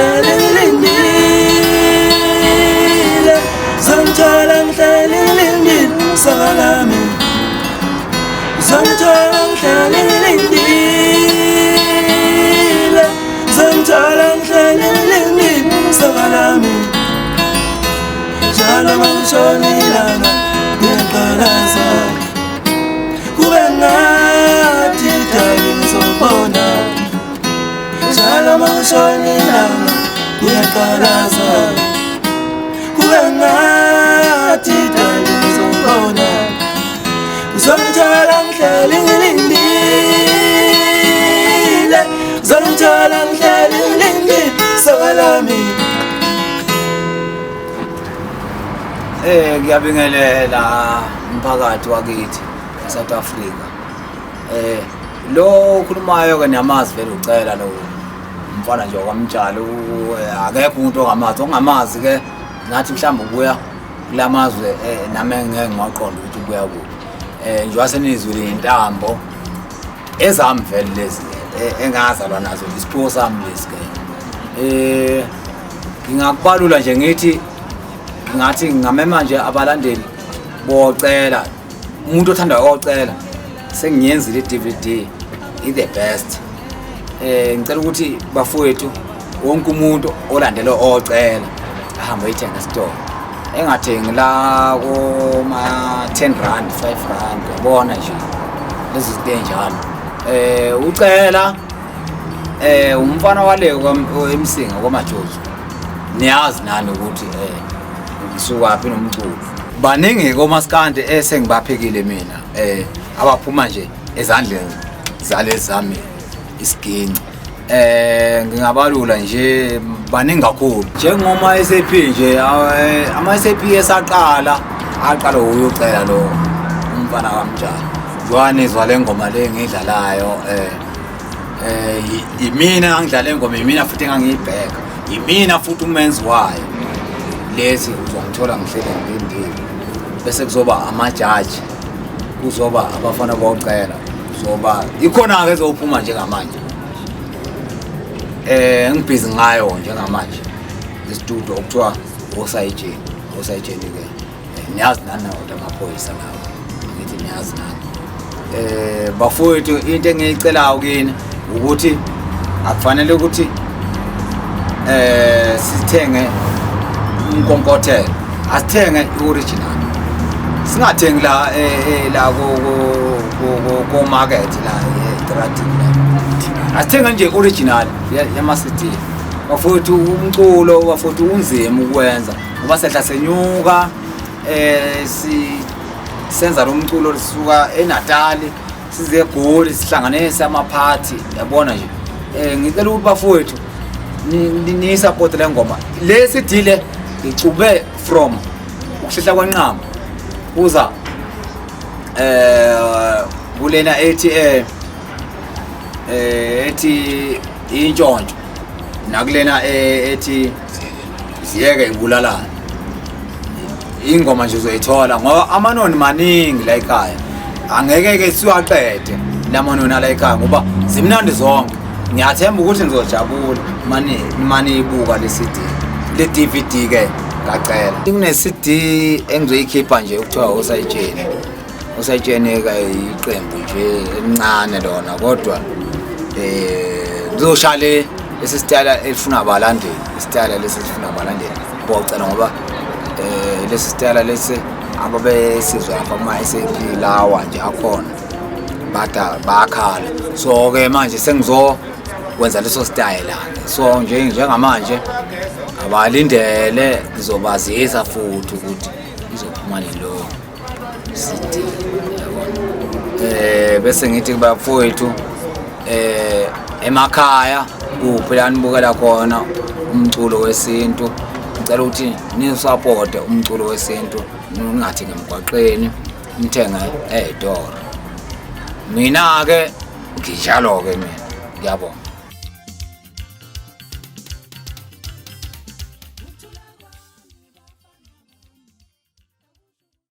ngihleli ngilindile uzongithola ngihleli ngilindile saka lami uzongithola ngihleli ngilindile uzongithola ngihleli ngilindile saka lami njalo mangishona ilanga ngiyaqalaza kube ngathi darling ngizobona njalo mangishona ilanga ngiyaqalaza kube ngathi darling ngizobona uzongithola ngihleli ngilindile uzongithola ngihleli ngilindile saka lami. Ngiyabingelela umphakathi wakithi eSouth Africa. Lo okhulumayo ke niyamazi vele ucela lo umfana nje okwamtshalo akekho umuntu ongamazi ke ngathi mhlawumbe ubuya kulamazwe nami ngeke ngiwaqonda ukuthi ubuya kuphi. Nje wasenizwile intambo ezami vele lezi engazalwa nazo isipho sami lesi ke. Ngingakubalula nje ngithi ngathi ngamema nje abalandeli bocela umuntu othanda ukocela sengiyenzile iDVD the best. Ngicela ukuthi bafowethu wonke umuntu olandela ocela ahambe ayithenga esitolo engathengi la koma 10 rand 5 rand uyabona nje lezi zinto enjalo. Ucela umfana wale emsinga kwamajozi niyazi nani ukuthi sukapi nomculo baningi komaskandi esengibaphekile mina abaphuma nje ezandleni zalezami isiginci. Ngingabalula nje baningi kakhulu njengoma SAP nje ama SAP esaqala aqala uyocela lo umfana kamjani jwanizwa le ngoma le ngidlalayo imina ngidlala ingoma imina futhi engangiyibheka imina futhi umenzi wayo lezi uzongithola ngihlele ngilindile bese kuzoba amajaji kuzoba abafana bocela kuzoba ikhona ke ezophuma njengamanje ngibhizi ngayo njengamanje istudio okuthiwa osayitsheni ke niyazi nani amaphoyisa lawo ngithi niyazi nani. Bafowethu into engiyicelayo kini ukuthi akufanele ukuthi sithenge umkonkothelo asithenge ioriginal singathengi la ko market la eTratic la asithenge nje original yama CD. Bafowethu umculo bafowethu unzima ukwenza ngoba sehla senyuka senza lo mculo lisuka eNatal size eGoli sihlanganise amaphathi yabona nje. Ngicela ukuthi bafowethu ni support le ngoma lesi dile icube from ukuhlehla kwenqama uza kulena ethi intshontsho nakulena ethi siyeke ibulalana ingoma nje uzoyithola ngoba amanoni maningi la ekhaya angeke ke siwaqede lamanoni la ekhaya ngoba zimnandi zonke. Ngiyathemba ukuthi nizojabula mani ibuka le CD le DVD ke ngacela kune CD engizoyikhipha nje ukuthiwa usayitsheni ke iqembu nje encane lona kodwa ngizoshale lesistyle elifuna abalandeli isityle lesifuna abalandeli bocela ngoba lesistyle lesi ababe sizwa ama SAP lawa nje akhona bada bakhala so ke manje kwenza leso style so njengamanje abalindele ngizobazisa futhi ukuthi izophuma lo CD yabona. Bese ngithi kubafowethu emakhaya kuphi la nibukela khona umculo wesintu ngicela ukuthi ni support umculo wesintu ningathi ngemgwaqeni nithenge eDoro. Mina ke nginjalo ke mina ngiyabona.